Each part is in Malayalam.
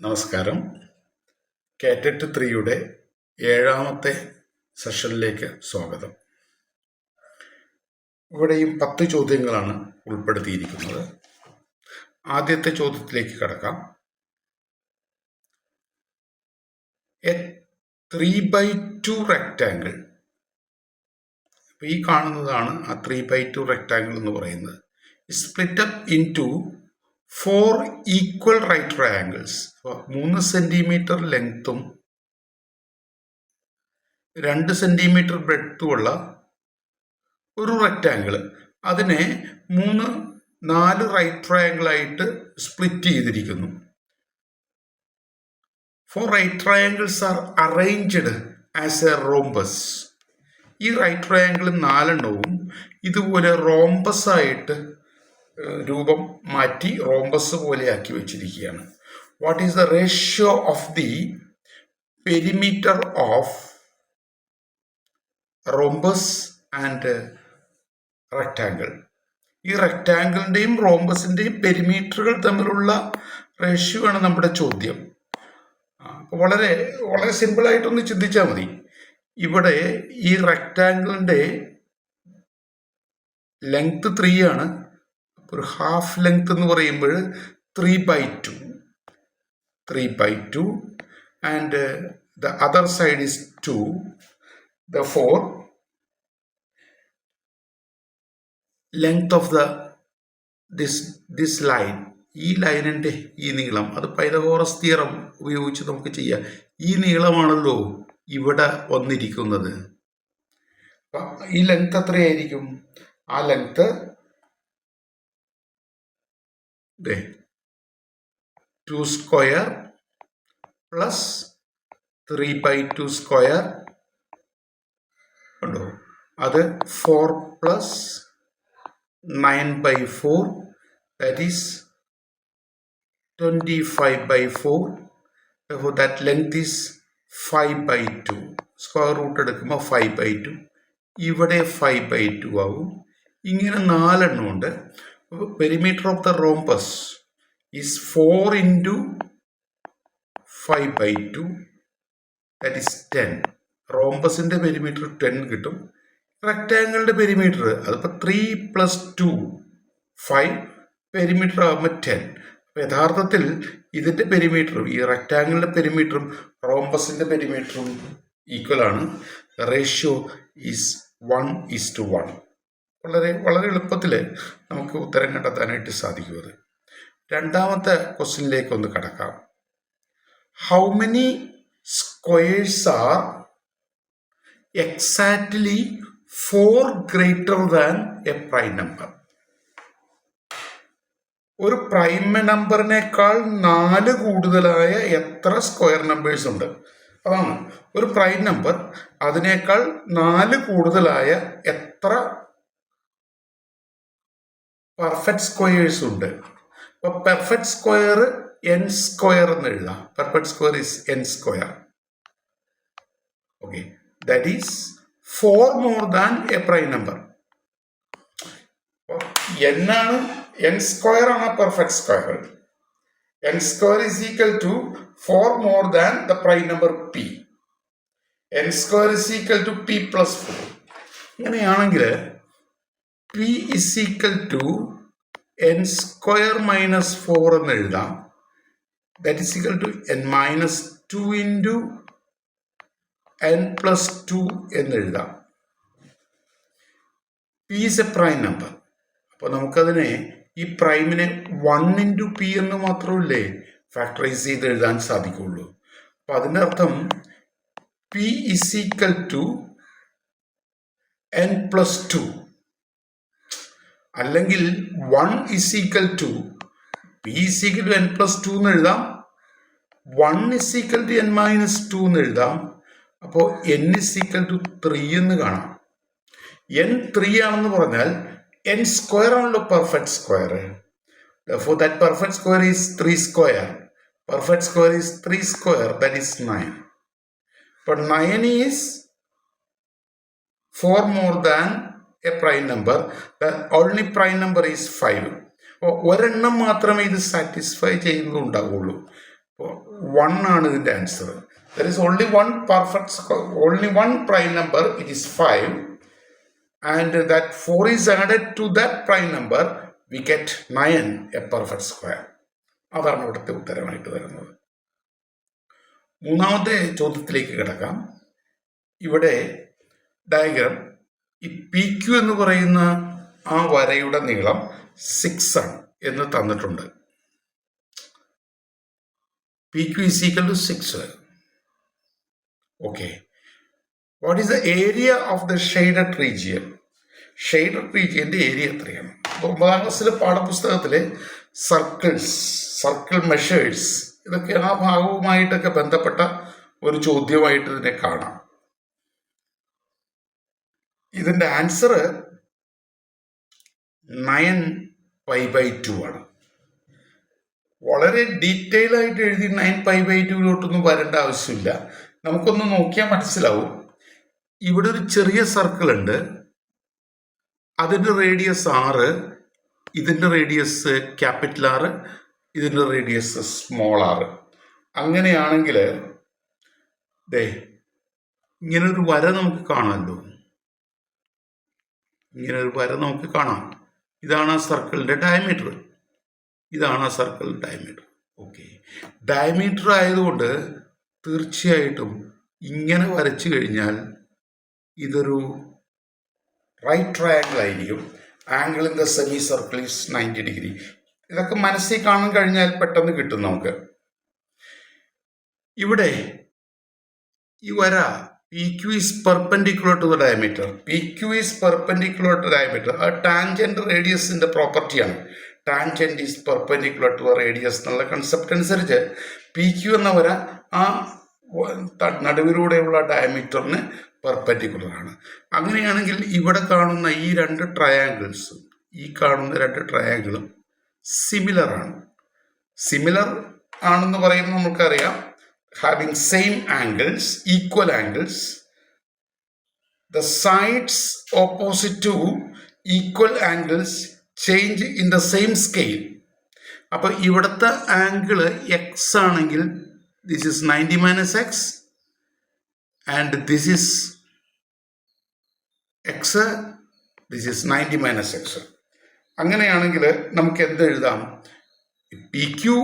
നമസ്കാരം. കാറ്ററ്റ് 3യുടെ 7ാമത്തെ സെഷനിലേക്ക് സ്വാഗതം. ഇവിടെയും 10 ചോദ്യങ്ങളാണ് ഉൾപ്പെടുത്തിയിരിക്കുന്നത്. ആദ്യത്തെ ചോദ്യത്തിലേക്ക് കടക്കാം. A 3/2 rectangle. ഈ കാണുന്നതാണ് ആ 3/2 റെക്റ്റാങ്കിൾ എന്ന് പറയുന്നത്. Split up into 4 equal right triangles. 3 centimetre ലെങ്ത്തും 2 സെന്റിമീറ്റർ ബ്രെഡ്ത്തുമുള്ള ഒരു റെക്റ്റാങ്കിൾ. അതിനെ 4 റൈറ്റ് ട്രയാങ്കിൾ ആയിട്ട് സ്പ്ലിറ്റ് ചെയ്തിരിക്കുന്നു. 4 right triangles are arranged as a rhombus. ഈ റൈറ്റ് ട്രയാങ്കിൾ 4 ഇതുപോലെ റോംബസ് ആയിട്ട് രൂപം മാറ്റി റോംബസ് പോലെയാക്കി വെച്ചിരിക്കുകയാണ്. What is the ratio of the perimeter of rhombus and rectangle? ഈ റെക്റ്റാങ്കിളിൻ്റെയും റോംബസിൻ്റെയും പെരിമീറ്ററുകൾ തമ്മിലുള്ള റേഷ്യോ ആണ് നമ്മുടെ ചോദ്യം. വളരെ വളരെ സിമ്പിളായിട്ടൊന്ന് ചിന്തിച്ചാൽ മതി. ഇവിടെ ഈ റെക്റ്റാങ്കിളിൻ്റെ ലെങ്ത് 3 ആണ്. ഒരു ഹാഫ് ലെങ്ത് എന്ന് പറയുമ്പോൾ 3/2 and the other side is 2. Therefore, length of this line, ഈ ലൈനിൻ്റെ ഈ നീളം, അത് പൈതഗോറസ് തിയറം ഉപയോഗിച്ച് നമുക്ക് ചെയ്യാം. ഈ നീളമാണല്ലോ ഇവിടെ വന്നിരിക്കുന്നത്. ഈ ലെങ്ത് എത്രയായിരിക്കും? ആ ലെങ്ത് 2 സ്ക്വയർ പ്ലസ് 3/2 സ്ക്വയർ ഉണ്ടോ? അത് 4 plus 9/4, that is 25/4. Therefore that length is 5/2. Square root എടുക്കുമ്പോൾ 5/2. ഇവിടെ 5/2 ആവും. ഇങ്ങനെ 4 ഉണ്ട്. Perimeter of the rhombus is 4 into 5/2, that is 10. റോംബസിൻ്റെ പെരിമീറ്റർ 10 കിട്ടും. റെക്റ്റാങ്കിളിൻ്റെ പെരിമീറ്റർ അതിപ്പോൾ 3 + 2 5 പെരിമീറ്റർ ആകുമ്പോൾ 10. യഥാർത്ഥത്തിൽ ഇതിൻ്റെ പെരിമീറ്ററും ഈ റെക്റ്റാങ്കിളിൻ്റെ പെരിമീറ്ററും റോംബസിൻ്റെ പെരിമീറ്ററും ഈക്വൽ ആണ്. Ratio is 1:1. വളരെ വളരെ എളുപ്പത്തിൽ നമുക്ക് ഉത്തരം കണ്ടെത്താനായിട്ട് സാധിക്കും. രണ്ടാമത്തെ ക്വസ്റ്റ്യനിലേക്ക് ഒന്ന് കടക്കാം. How many squares R exactly 4 greater than A prime number? ഒരു പ്രൈം നമ്പറിനേക്കാൾ 4 കൂടുതലായ എത്ര സ്ക്വയർ നമ്പേഴ്സ് ഉണ്ട്? അതാണ് ഒരു പ്രൈം നമ്പർ. അതിനേക്കാൾ 4 കൂടുതലായ എത്ര പെർഫെക്റ്റ് സ്ക്വയേഴ്സ് ഉണ്ട്? അപ്പോൾ പെർഫെക്റ്റ് സ്ക്വയർ n സ്ക്വയർ എന്ന് എഴുതാം. Perfect square is n square. Okay, that is 4 more than a prime number. n square ആണ് perfect square. n square is equal to 4 more than the prime number p. n square is equal to p + 4. ഇങ്ങനെയാണെങ്കിൽ p is equal to n square minus 4 എന്ന് എഴുതാം. that is equal to n minus 2 into n plus 2 എന്ന് എഴുതാം. p is a prime number. അപ്പോൾ നമുക്കതിനെ ഈ പ്രൈമിനെ 1 into p എന്ന് മാത്രമല്ലേ ഫാക്ടറൈസ് ചെയ്ത് എഴുതാൻ സാധിക്കുള്ളൂ. അപ്പോൾ അതിൻ്റെ അർത്ഥം p is equal to n plus 2, അല്ലെങ്കിൽ 1 is equal to p is equal to n plus 2 എന്ന് എഴുതാം. 1 is equal to n minus 2 എന്ന് എഴുതാം. അപ്പോൾ n is equal to 3 എന്ന് കാണാം. n 3 ആണെന്ന് പറഞ്ഞാൽ n സ്ക്വയർ ആണല്ലോ perfect square. Therefore that perfect square is 3 square. Perfect square is 3 square, that is 9. But 9 is 4 more than a prime number. The only prime number is 5. ഒരെണ്ണം മാത്രമേ ഇത് സാറ്റിസ്ഫൈ ചെയ്യുന്നുണ്ടാവുള്ളൂ. 1 ആണ് ഇതിൻ്റെ answer. There is only one perfect square, only one prime number, it is 5, and that 4 is added to that prime number, we get 9 a perfect square. അതാണ് ഇവിടുത്തെ ഉത്തരമായിട്ട് വരുന്നത്. മൂന്നാമത്തെ ചോദ്യത്തിലേക്ക് കിടക്കാം. ഇവിടെ ഡയഗ്രാം, ഈ പി ക്യു എന്ന് പറയുന്ന ആ വരയുടെ നീളം 6 ആണ് എന്ന് തന്നിട്ടുണ്ട്. P Q is equal to 6. Okay, what is the area of the shaded region? Shaded റീജിയൻ്റെ ഏരിയ എത്രയാണ്? 9ാം ക്ലാസ്സിലെ പാഠപുസ്തകത്തിൽ സർക്കിൾ മെഷേഴ്സ്, ഇതൊക്കെ ആ ഭാഗവുമായിട്ടൊക്കെ ബന്ധപ്പെട്ട ഒരു ചോദ്യമായിട്ട് ഇതിനെ കാണാം. ഇതിൻ്റെ ആൻസർ 9π/2 ആണ്. വളരെ ഡീറ്റെയിൽ ആയിട്ട് എഴുതി 9π/2 വരേണ്ട ആവശ്യമില്ല. നമുക്കൊന്ന് നോക്കിയാൽ മനസ്സിലാവും. ഇവിടെ ഒരു ചെറിയ സർക്കിൾ ഉണ്ട്, അതിൻ്റെ റേഡിയസ് 6, ഇതിൻ്റെ റേഡിയസ് ക്യാപിറ്റൽ R, ഇതിൻ്റെ റേഡിയസ് സ്മോൾ r. അങ്ങനെയാണെങ്കിൽ ഇങ്ങനൊരു വര നമുക്ക് കാണാമല്ലോ, ഇങ്ങനൊരു വര നമുക്ക് കാണാം. ഇതാണ് ആ സർക്കിളിൻ്റെ ഡയമീറ്റർ, ഇതാണ് ആ സർക്കിളിൻ്റെ ഡയമീറ്റർ. ഓക്കെ, ഡയമീറ്റർ ആയതുകൊണ്ട് തീർച്ചയായിട്ടും ഇങ്ങനെ വരച്ചു കഴിഞ്ഞാൽ ഇതൊരു റൈറ്റ് ട്രയാങ്കിൾ ആയിരിക്കും. Angle in the semi circle is 90 degree. ഇതൊക്കെ മനസ്സിൽ കാണാൻ കഴിഞ്ഞാൽ പെട്ടെന്ന് കിട്ടും നമുക്ക്. ഇവിടെ ഈ വര P Q is perpendicular to the diameter. P Q is perpendicular to diameter. ആ ടാൻജന്റ് റേഡിയസിന്റെ പ്രോപ്പർട്ടിയാണ്. Tangent is perpendicular to the radius എന്നുള്ള കൺസെപ്റ്റ് അനുസരിച്ച് പി ക്യു എന്ന വര ആ നടുവിലൂടെയുള്ള ഡയമീറ്ററിന് പെർപെൻഡിക്കുലർ ആണ്. അങ്ങനെയാണെങ്കിൽ ഇവിടെ കാണുന്ന ഈ 2 ട്രയാങ്കിൾസും ഈ കാണുന്ന 2 ട്രയാങ്കിളും സിമിലർ ആണ്. സിമിലർ ആണെന്ന് പറയുമ്പോൾ നമുക്കറിയാം, having same angles, equal angles, the sides opposite two equal angles change in the same scale. അപ്പോൾ ഇവിടുത്തെ ആംഗിള് എക്സ് ആണെങ്കിൽ this is 90 - x and this is X, this is 90 - x. അങ്ങനെയാണെങ്കിൽ നമുക്ക് എന്ത് എഴുതാം? പി ക്യു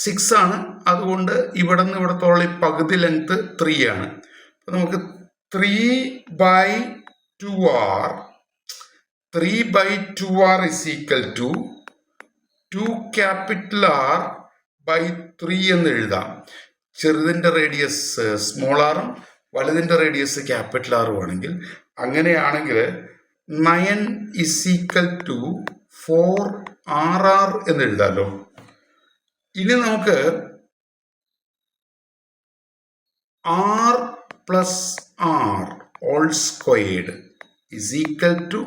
6 ആണ്, അതുകൊണ്ട് ഇവിടെ നിന്ന് ഇവിടത്തോളം പകുതി ലെങ്ത് 3 ആണ്. അപ്പം നമുക്ക് 3/2r, 3/2r is equal to 2R/3 എന്ന് എഴുതാം. ചെറുതിൻ്റെ റേഡിയസ് സ്മോൾ ആറും വലുതിൻ്റെ റേഡിയസ് ക്യാപിറ്റൽ ആറും ആണെങ്കിൽ, അങ്ങനെയാണെങ്കിൽ 9 is equal to 4RR എന്ന് എഴുതാമല്ലോ. ഇനി നമുക്ക് R plus R all squared is equal to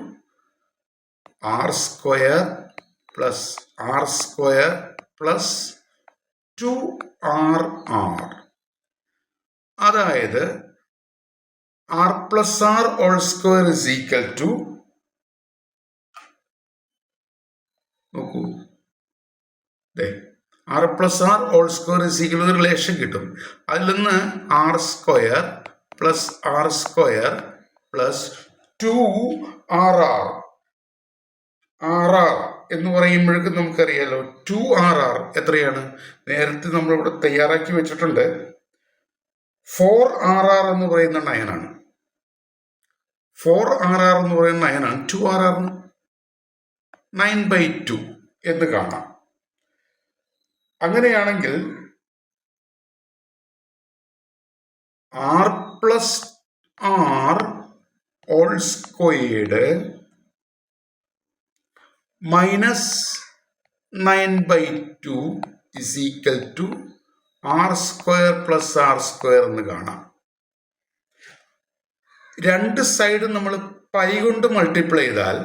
R square plus R square plus 2RR. അതായത് R plus R all square is equal to, നോക്കൂ, R plus R all square is equal to relation കിട്ടും. അതിൽ നിന്ന് R square plus R square plus 2RR. RR എന്ന് പറയുമ്പോഴേക്കും നമുക്കറിയാലോ 2RR എത്രയാണ്? നേരത്തെ നമ്മളിവിടെ തയ്യാറാക്കി വെച്ചിട്ടുണ്ട്. 4RR എന്ന് പറയുന്ന 9 ആണ്. 4RR എന്ന് പറയുന്ന 9 ആണ്. 2RR 9/2 എന്ന് കാണാം. അങ്ങനെയാണെങ്കിൽ R plus R all squared minus 9/2 is equal to R square plus R square എന്ന് കാണാം. രണ്ട് സൈഡും നമ്മൾ പൈ കൊണ്ട് മൾട്ടിപ്ലൈ ചെയ്താൽ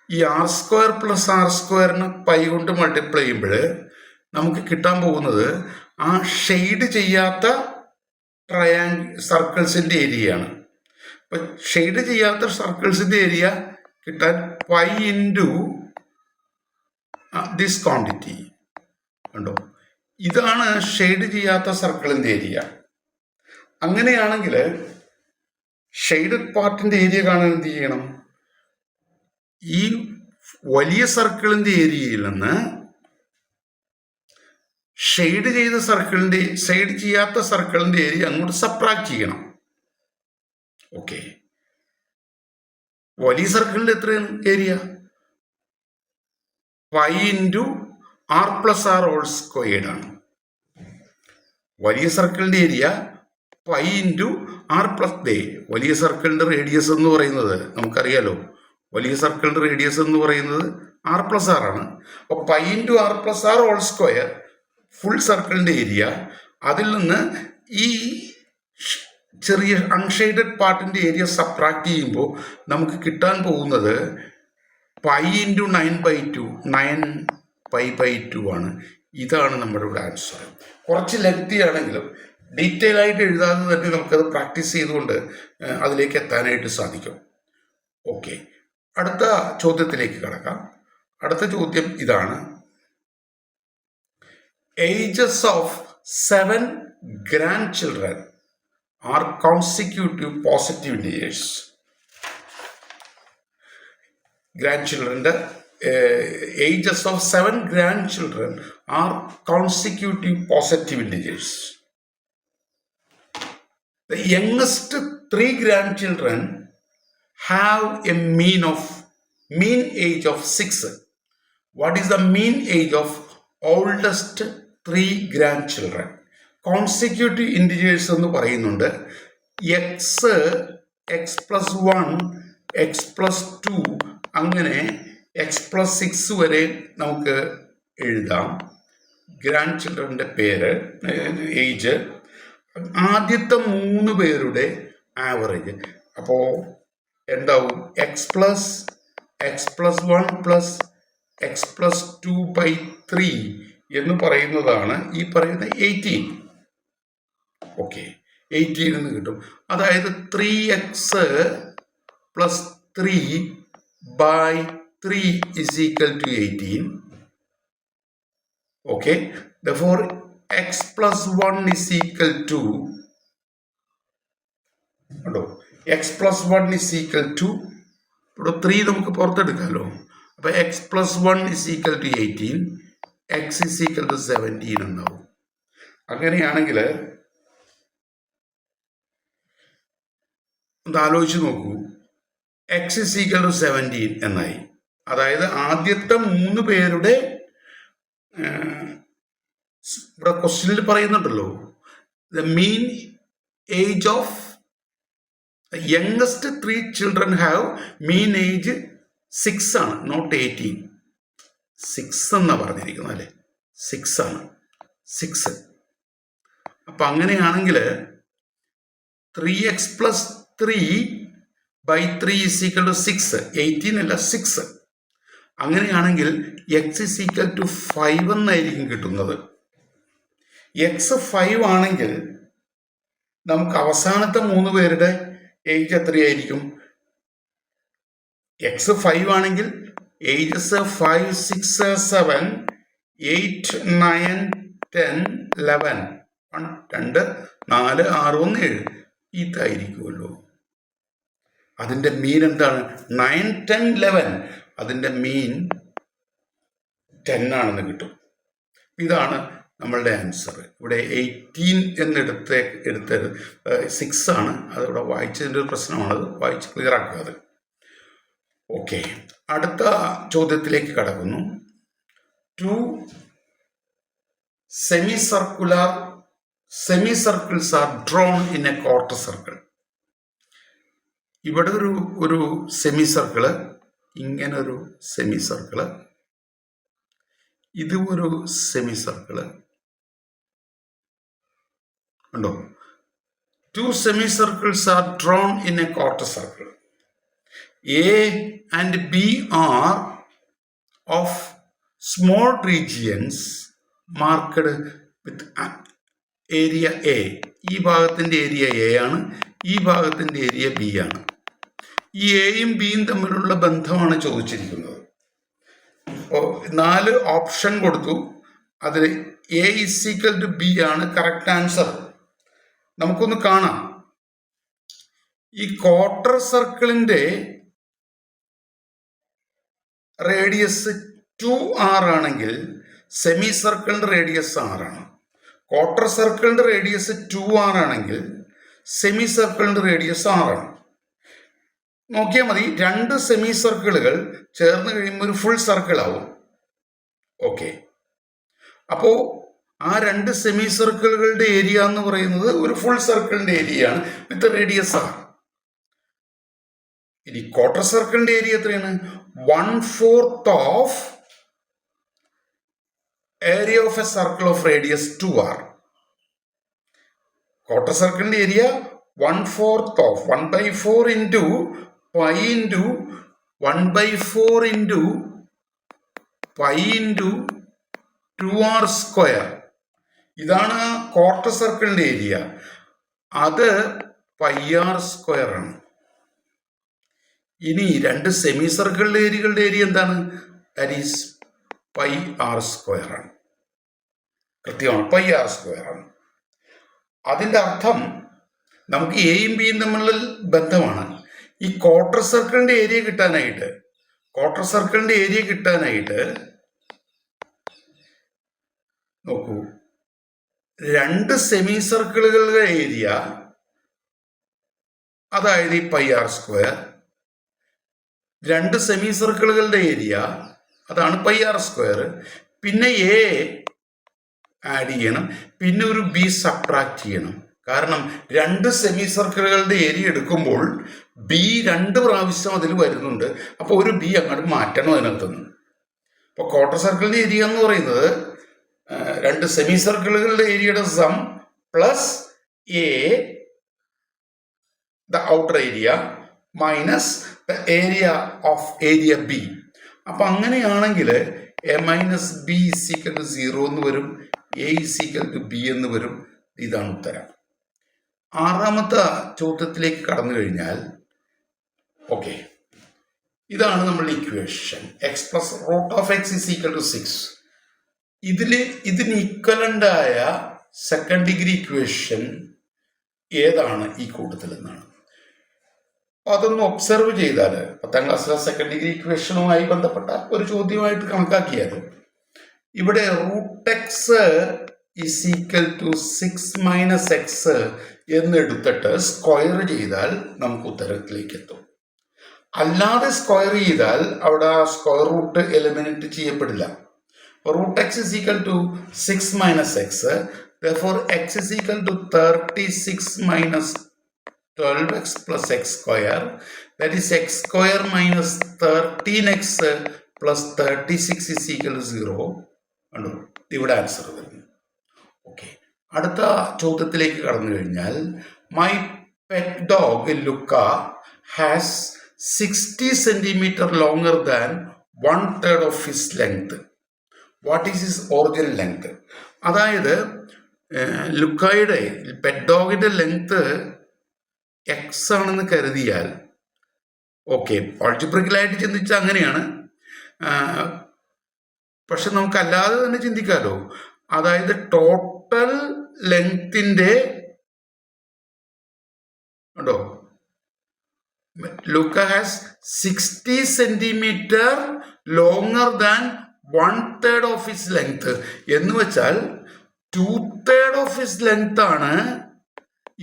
ഈ R square plus R squareന് പൈ കൊണ്ട് മൾട്ടിപ്ലൈ ചെയ്യുമ്പോൾ നമുക്ക് കിട്ടാൻ പോകുന്നത് ആ ഷെയ്ഡ് ചെയ്യാത്ത സർക്കിൾസിൻ്റെ ഏരിയയാണ്. അപ്പം ഷെയ്ഡ് ചെയ്യാത്ത സർക്കിൾസിൻ്റെ ഏരിയ കിട്ടാൻ പൈ ഇൻറ്റു ദിസ് ക്വാണ്ടിറ്റി ഉണ്ടോ. ഇതാണ് ഷെയ്ഡ് ചെയ്യാത്ത സർക്കിളിൻ്റെ ഏരിയ. അങ്ങനെയാണെങ്കിൽ ഷെയ്ഡഡ് പാർട്ടിൻ്റെ ഏരിയ കാണാൻ എന്ത് ചെയ്യണം? ഈ വലിയ സർക്കിളിൻ്റെ ഏരിയയിൽ നിന്ന് ഷെയ്ഡ് ചെയ്യാത്ത സർക്കിളിൻ്റെ ഏരിയ അങ്ങോട്ട് സബ്ട്രാക്ട് ചെയ്യണം. ഓക്കെ, വലിയ സർക്കിളിൻ്റെ എത്രയാണ് area? Pi into R plus R whole squared ആണ്. വലിയ സർക്കിളിൻ്റെ area pi into R plus ദേ. വലിയ സർക്കിളിൻ്റെ റേഡിയസ് എന്ന് പറയുന്നത് നമുക്കറിയാലോ, വലിയ സർക്കിളിൻ്റെ റേഡിയസ് എന്ന് പറയുന്നത് ആർ പ്ലസ് ആർ ആണ്. അപ്പോൾ pi into R plus R whole square full സർക്കിളിൻ്റെ ഏരിയ. അതിൽ നിന്ന് ഈ ചെറിയ അൺഷെയ്ഡഡ് പാർട്ടിൻ്റെ ഏരിയ സബ്ട്രാക്ട് ചെയ്യുമ്പോൾ നമുക്ക് കിട്ടാൻ പോകുന്നത് പൈ ഇൻറ്റു 9/2, 9π/2 ആണ്. ഇതാണ് നമ്മുടെ ഇവിടെ ആൻസർ. കുറച്ച് ലെങ്തി ആണെങ്കിലും ഡീറ്റെയിൽ ആയിട്ട് എഴുതാതെ തന്നെ നമുക്കത് പ്രാക്ടീസ് ചെയ്തുകൊണ്ട് അതിലേക്ക് എത്താനായിട്ട് സാധിക്കും. ഓക്കെ, അടുത്ത ചോദ്യത്തിലേക്ക് കടക്കാം. അടുത്ത ചോദ്യം ഇതാണ്: ages of 7 grandchildren are consecutive positive integers. Grandchildren's ages of 7 grandchildren are consecutive positive integers. The youngest 3 grandchildren have a mean age of 6. What is the mean age of oldest 3 grandchildren? Consecutive integers എന്ന് പറയുന്നുണ്ട്. x+1, x+2 അങ്ങനെ x+6 വരെ നമുക്ക് എഴുതാം. ഗ്രാൻഡ് ചിൽഡ്രൻ്റെ പേര്, ഏജ്, ആദ്യത്തെ 3 പേരുടെ ആവറേജ്. അപ്പോൾ എന്താവും? x+1 പ്ലസ് x+2/3 എന്ന് പറയുന്നതാണ് ഈ പറയുന്ന 18. ഓക്കെ, 18 എന്ന് കിട്ടും. അതായത് 3x + 3/3 is equal to 18. Okay, therefore x+1 is equal to x+1 is equal to ഇവിടെ 3 നമുക്ക് പുറത്തെടുക്കാമല്ലോ. അപ്പോൾ x+1 is equal to 18, x is equal to 17 ഉണ്ടാവും. അങ്ങനെയാണെങ്കിൽ ഒന്ന് ആലോചിച്ച് നോക്കൂ, x is equal to 17 എന്നായി. അതായത് ആദ്യത്തെ 3 പേരുടെ ഇവിടെ ക്വസ്റ്റ്യനിൽ പറയുന്നുണ്ടല്ലോ, the mean age of youngest 3 children have mean age 6 ആണ്, നോട്ട് 18. 6 എന്നാണ് പറഞ്ഞിരിക്കുന്നത് അല്ലേ, 6 ആണ്, 6. അപ്പം അങ്ങനെയാണെങ്കിൽ 3x + 3/3 is equal to 6. 18 അല്ല, 6. അങ്ങനെയാണെങ്കിൽ x is equal to 5 എന്നായിരിക്കും കിട്ടുന്നത്. x 5 ആണെങ്കിൽ നമുക്ക് അവസാനത്തെ 3 പേരുടെ ഏജ് എത്രയായിരിക്കും? x 5 ആണെങ്കിൽ ഏജസ് 5, 6, 7, 8, 9, 10, 11, 1, 2, 4, 6, 1, 7 ഇതായിരിക്കുമല്ലോ. അതിൻ്റെ മീൻ എന്താണ്? 9, 10, 11. അതിൻ്റെ മീൻ 10 ആണെന്ന് കിട്ടും. ഇതാണ് നമ്മളുടെ ആൻസർ. ഇവിടെ 18 എടുത്ത് 6 ആണ്. അതിവിടെ വായിച്ചതിൻ്റെ ഒരു പ്രശ്നമാണത്, വായിച്ച് ക്ലിയർ ആക്കുക അത്. ഓക്കെ, അടുത്ത ചോദ്യത്തിലേക്ക് കടക്കുന്നു. 2 semicircles are drawn in a quarter circle. ഇവിടെ ഒരു സെമി സർക്കിള്, ഇങ്ങനൊരു സെമി സർക്കിള്, ഇത് ഒരു സെമി സർക്കിള് ഉണ്ടോ? 2 semicircles are drawn in a quarter circle. A and B are of small regions marked with area A. ഈ ഭാഗത്തിൻ്റെ ഏരിയ A ആണ്, ഈ ഭാഗത്തിൻ്റെ ഏരിയ B ആണ്. ഈ എയും ബിയും തമ്മിലുള്ള ബന്ധമാണ് ചോദിച്ചിരിക്കുന്നത്. അപ്പോൾ 4 ഓപ്ഷൻ കൊടുത്തു. അതിൽ A is equal to B ആണ് കറക്റ്റ് ആൻസർ. നമുക്കൊന്ന് കാണാം. ഈ ക്വാർട്ടർ സർക്കിളിന്റെ റേഡിയസ് 2r ആണെങ്കിൽ സെമി സർക്കിളിന്റെ റേഡിയസ് 6 ആണ്. ക്വാർട്ടർ സർക്കിളിന്റെ റേഡിയസ് 2r ആണെങ്കിൽ സെമി സർക്കിളിന്റെ റേഡിയസ് 6 ആണ്. നോക്കിയാൽ മതി, രണ്ട് സെമി സർക്കിളുകൾ ചേർന്ന് കഴിയുമ്പോൾ ഒരു ഫുൾ സർക്കിൾ ആവും. ഓക്കെ, അപ്പോ ആ രണ്ട് സെമി സർക്കിളുകളുടെ ഏരിയ എന്ന് പറയുന്നത് ഒരു ഫുൾ സർക്കിളിന്റെ ഏരിയ ആണ് വിത്ത് റേഡിയസ് 6. ഇനി ക്വാർട്ടർ സർക്കിളിന്റെ ഏരിയ എത്രയാണ്? 1/4 of area of a circle of radius 2r. Quarter സർക്കിളിന്റെ area 1/4 of 1/4 into pi into 1/4 into pi into 2r square. ഇതാണ് ക്വാർട്ടർ സർക്കിളിന്റെ ഏരിയ. അത് πr സ്ക്വയർ ആണ്. ഇനി രണ്ട് സെമി സർക്കിളിന്റെ ഏരിയകളുടെ ഏരിയ എന്താണ്? ദാറ്റ് ഈസ് πr സ്ക്വയർ ആണ്. കൃത്യമാണ്, πr സ്ക്വയർ ആണ്. അതിൻ്റെ അർത്ഥം നമുക്ക് എയും ബിയും തമ്മിലുള്ള ബന്ധമാണ്. ഈ ക്വാർട്ടർ സർക്കിളിന്റെ ഏരിയ കിട്ടാനായിട്ട് നോക്കൂ, രണ്ട് സെമി സർക്കിളുകളുടെ ഏരിയ, അതായത് ഈ πr സ്ക്വയർ, രണ്ട് സെമി സർക്കിളുകളുടെ ഏരിയ അതാണ് πr സ്ക്വയർ, പിന്നെ എ ആഡ് ചെയ്യണം, പിന്നെ ഒരു ബി സബ്ട്രാക്ട് ചെയ്യണം. കാരണം രണ്ട് സെമി സർക്കിളുകളുടെ ഏരിയ എടുക്കുമ്പോൾ ബി 2 പ്രാവശ്യം അതിൽ വരുന്നുണ്ട്. അപ്പോൾ ഒരു ബി അങ്ങോട്ട് മാറ്റണം അതിനകത്തുനിന്ന്. അപ്പോൾ ക്വാർട്ടർ സർക്കിളിന്റെ ഏരിയ എന്ന് പറയുന്നത് രണ്ട് സെമി സർക്കിളുകളുടെ ഏരിയയുടെ sum plus A the outer area minus the area of area B. അപ്പൊ അങ്ങനെയാണെങ്കിൽ A minus B is equal to 0 എന്ന് വരും, A is equal to B എന്ന് വരും. ഇതാണ് ഉത്തരം. ആറാമത്തെ ചോദ്യത്തിലേക്ക് കടന്നു കഴിഞ്ഞാൽ, ഓക്കെ, ഇതാണ് നമ്മളുടെ equation. X plus root of X is equal to 6. ഇതിന് ഈക്വലന്റ് ആയ സെക്കൻഡ് ഡിഗ്രി ഇക്വേഷൻ ഏതാണ് ഈ കൂട്ടത്തിൽ എന്നാണ്. അതൊന്ന് ഒബ്സർവ് ചെയ്താൽ 10ാം ക്ലാസ്സിലെ സെക്കൻഡ് ഡിഗ്രി ഇക്വേഷനുമായി ബന്ധപ്പെട്ട ഒരു ചോദ്യമായിട്ട് കണക്കാക്കിയാൽ ഇവിടെ root X is equal to 6 - x എന്നെടുത്തിട്ട് സ്ക്വയർ ചെയ്താൽ നമുക്ക് ഉത്തരത്തിലേക്ക് എത്തും. അല്ലാതെ സ്ക്വയർ ചെയ്താൽ അവിടെ സ്ക്വയർ റൂട്ട് എലിമിനേറ്റ് ചെയ്യപ്പെടില്ല. Root X is equal to 6 - x. therefore x is equal to 36 minus 12x plus x square, that is x square minus 13x plus 36 is equal to 0. കണ്ടു, ഇവിടെ ആൻസർ വരുന്നു. ഓക്കെ, അടുത്ത ചോദ്യത്തിലേക്ക് കടന്നു കഴിഞ്ഞാൽ, my pet dog Luca has 60 centimeter longer than 1/3 of his length. What is his original length? അതായത് ലുക്കായുടെ പെറ്റ് ഡോഗിന്റെ ലെങ്ത് എക്സ് ആണെന്ന് കരുതിയാൽ, ഓക്കെ, ആൾജിബ്രിക്കലായിട്ട് ചിന്തിച്ചാൽ അങ്ങനെയാണ്. പക്ഷെ നമുക്ക് അല്ലാതെ തന്നെ ചിന്തിക്കാമല്ലോ. അതായത് ടോട്ടൽ ലെങ്തിന്റെ ഉണ്ടോ, Luca has 60 centimeter longer than 1/3 of his length എന്ന് വെച്ചാൽ 2/3 ഓഫ് ഹിസ് ലെങ്ത് ആണ്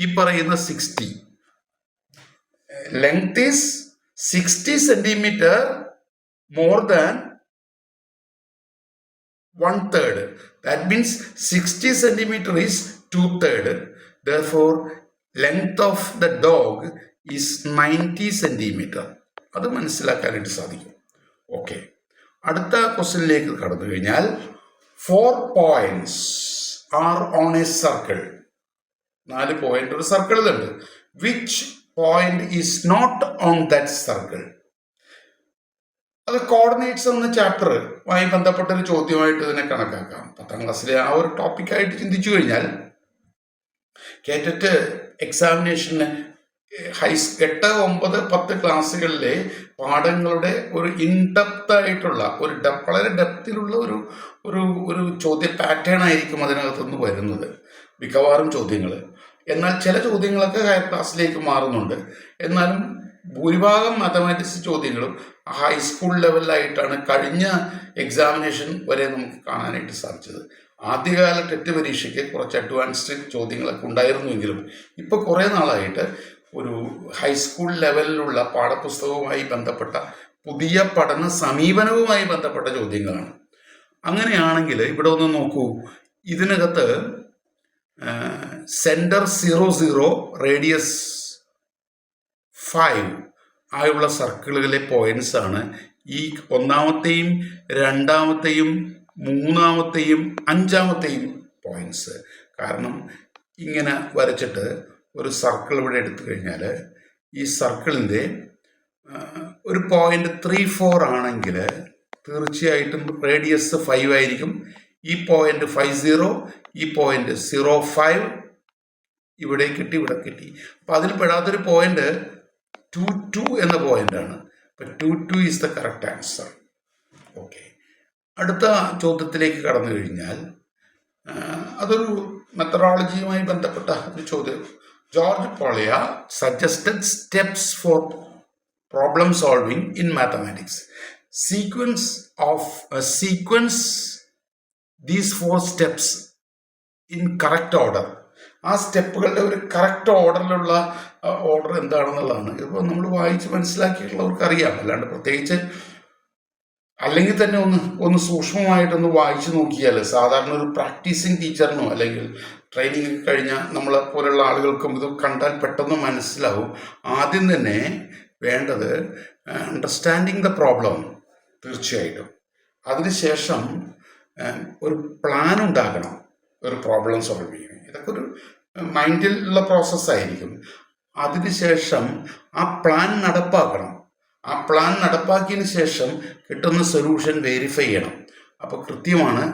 ഈ പറയുന്ന 60. Length is 60 centimeter more than 1/3. That means 60 centimeter is 2/3. Therefore, length of the dog is 90 centimeter. അത് മനസ്സിലാക്കാനായിട്ട് സാധിക്കും. ഓക്കെ, അടുത്ത ക്വസ്റ്റ്യനിലേക്ക് കടന്നു കഴിഞ്ഞാൽ, 4 points are on a circle. 4 point ഒരു സർക്കിളിലുണ്ട്. Which point is not on that circle? അത് കോർഡിനേറ്റ്സ് എന്ന ചാപ്റ്ററുമായി ബന്ധപ്പെട്ട ഒരു ചോദ്യമായിട്ട് ഇതിനെ കണക്കാക്കാം. 10ാം ക്ലാസ്സിലെ ആ ഒരു ടോപ്പിക്കായിട്ട് ചിന്തിച്ചു കഴിഞ്ഞാൽ കേറ്ററ്റ് എക്സാമിനേഷന് 8, 9, 10 ക്ലാസ്സുകളിലെ പാഠങ്ങളുടെ ഒരു ഇൻഡെപ്ത് ആയിട്ടുള്ള വളരെ ഡെപ്തിലുള്ള ഒരു ഒരു ചോദ്യ പാറ്റേൺ ആയിരിക്കും അതിനകത്തുനിന്ന് വരുന്നത് മിക്കവാറും ചോദ്യങ്ങൾ. എന്നാൽ ചില ചോദ്യങ്ങളൊക്കെ ഹയർ ക്ലാസ്സിലേക്ക് മാറുന്നുണ്ട്. എന്നാലും ഭൂരിഭാഗം മാത്തമാറ്റിക്സ് ചോദ്യങ്ങളും ഹൈസ്കൂൾ ലെവലിലായിട്ടാണ് കഴിഞ്ഞ എക്സാമിനേഷൻ വരെ നമുക്ക് കാണാനായിട്ട് സാധിച്ചത്. ആദ്യകാല ടെറ്റ് പരീക്ഷയ്ക്ക് കുറച്ച് അഡ്വാൻസ്ഡ് ചോദ്യങ്ങളൊക്കെ ഉണ്ടായിരുന്നുവെങ്കിലും ഇപ്പോൾ കുറേ നാളായിട്ട് ഒരു ഹൈസ്കൂൾ ലെവലിലുള്ള പാഠപുസ്തകവുമായി ബന്ധപ്പെട്ട പുതിയ പഠന സമീപനവുമായി ബന്ധപ്പെട്ട ചോദ്യങ്ങളാണ്. അങ്ങനെയാണെങ്കിൽ ഇവിടെ ഒന്ന് നോക്കൂ. ഇതിനകത്ത് സെൻറ്റർ 0, 0, റേഡിയസ് 5 ആയുള്ള സർക്കിളുകളിലെ പോയിന്റ്സ് ആണ് ഈ ഒന്നാമത്തെയും രണ്ടാമത്തെയും മൂന്നാമത്തെയും അഞ്ചാമത്തെയും പോയിന്റ്സ്. കാരണം ഇങ്ങനെ വരച്ചിട്ട് ഒരു സർക്കിൾ ഇവിടെ എടുത്തു കഴിഞ്ഞാൽ ഈ സർക്കിളിൻ്റെ ഒരു പോയിന്റ് 3, 4 ആണെങ്കിൽ തീർച്ചയായിട്ടും റേഡിയസ് 5 ആയിരിക്കും. ഈ പോയിന്റ് 5, 0, ഈ പോയിന്റ് 0, 5 ഇവിടെ കിട്ടി, ഇവിടെ കിട്ടി. അപ്പം അതിൽ പെടാത്തൊരു പോയിന്റ് 2, 2 എന്ന പോയിന്റാണ്. അപ്പം 2, 2 is the correct answer. Okay, അടുത്ത ചോദ്യത്തിലേക്ക് കടന്നു കഴിഞ്ഞാൽ അതൊരു മെത്തഡോളജിയുമായി ബന്ധപ്പെട്ട ഒരു ചോദ്യം. George പോളിയ suggested steps four problem solving in mathematics. Sequence these 4 steps in correct order. ആ സ്റ്റെപ്പുകളുടെ ഒരു കറക്റ്റ് ഓർഡറിലുള്ള ഓർഡർ എന്താണെന്നുള്ളതാണ്. ഇപ്പോൾ നമ്മൾ വായിച്ച് മനസ്സിലാക്കിയിട്ടുള്ളവർക്ക് അറിയാം. അല്ലാണ്ട് പ്രത്യേകിച്ച് അല്ലെങ്കിൽ തന്നെ ഒന്ന് സൂക്ഷ്മമായിട്ടൊന്ന് വായിച്ചു നോക്കിയാൽ സാധാരണ ഒരു പ്രാക്ടീസിങ് ടീച്ചറിനോ അല്ലെങ്കിൽ ട്രെയിനിങ് കഴിഞ്ഞ നമ്മളെ പോലുള്ള ആളുകൾക്കും ഇത് കണ്ടാൽ പെട്ടെന്ന് മനസ്സിലാവും. ആദ്യം തന്നെ വേണ്ടത് അണ്ടർസ്റ്റാൻഡിങ് ദ പ്രോബ്ലം തീർച്ചയായിട്ടും. അതിനുശേഷം ഒരു പ്ലാൻ ഉണ്ടാകണം ഒരു പ്രോബ്ലം സോൾവ് ചെയ്യാൻ. ഇതൊക്കെ ഒരു മൈൻഡിലുള്ള പ്രോസസ്സായിരിക്കും. അതിനുശേഷം ആ പ്ലാൻ നടപ്പാക്കണം. ആ പ്ലാൻ നടപ്പാക്കിയതിന് ശേഷം കിട്ടുന്ന സൊല്യൂഷൻ വെരിഫൈ ചെയ്യണം. അപ്പോൾ കൃത്യമാണ്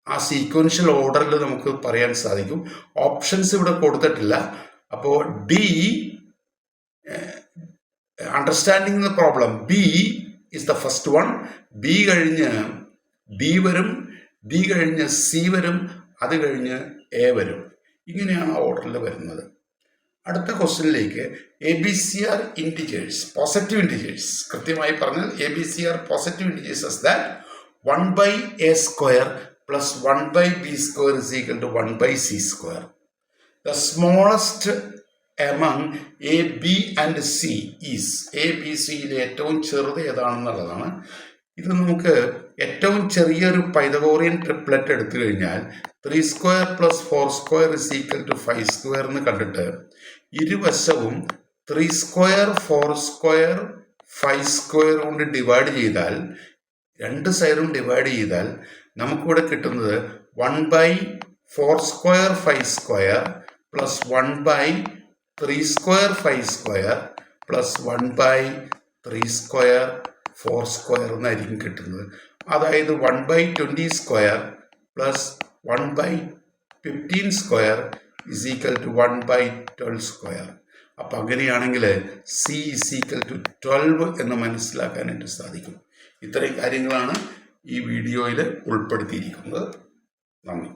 ആ സീക്വൻഷ്യൽ ഓർഡറിൽ നമുക്ക് പറയാൻ സാധിക്കും. ഓപ്ഷൻസ് ഇവിടെ കൊടുത്തിട്ടില്ല. അപ്പോൾ D, understanding the problem, B is the first one. B കഴിഞ്ഞ് ഡി വരും, ഡി കഴിഞ്ഞ് സി വരും, അത് കഴിഞ്ഞ് എ വരും. ഇങ്ങനെയാണ് ഓർഡറിൽ വരുന്നത്. അടുത്ത ക്വസ്റ്റ്യനിലേക്ക് ABCR ഇൻറ്റിജേഴ്സ്, പോസിറ്റീവ് ഇൻറ്റിജേഴ്സ്. കൃത്യമായി പറഞ്ഞാൽ ABCR positive integers that 1/A² plus 1/B² is equal to 1/C². The smallest among A, B and C is. A, B, Cയിലെ ഏറ്റവും ചെറുത് ഏതാണെന്നുള്ളതാണ്. ഇത് നമുക്ക് ഏറ്റവും ചെറിയൊരു പൈതഗോറിയൻ ട്രിപ്ലറ്റ് എടുത്തു കഴിഞ്ഞാൽ 3² plus 4² is equal to 5² എന്ന് കണ്ടിട്ട് ഇരുവശവും 3², 4² 5² കൊണ്ട് ഡിവൈഡ് ചെയ്താൽ, രണ്ട് സൈഡും ഡിവൈഡ് ചെയ്താൽ നമുക്കിവിടെ കിട്ടുന്നത് 1/4² 5² plus 1/3² 5² plus 1/3² 4² എന്നായിരിക്കും കിട്ടുന്നത്. അതായത് 1/20² plus 1/15² is equal to 1/12². അപ്പം അങ്ങനെയാണെങ്കിൽ C is equal to 12 എന്ന് മനസ്സിലാക്കാനായിട്ട് സാധിക്കും. ഇത്രയും കാര്യങ്ങളാണ് ഈ വീഡിയോയിൽ ഉൾപ്പെടുത്തിയിരിക്കുന്നത്. നന്ദി.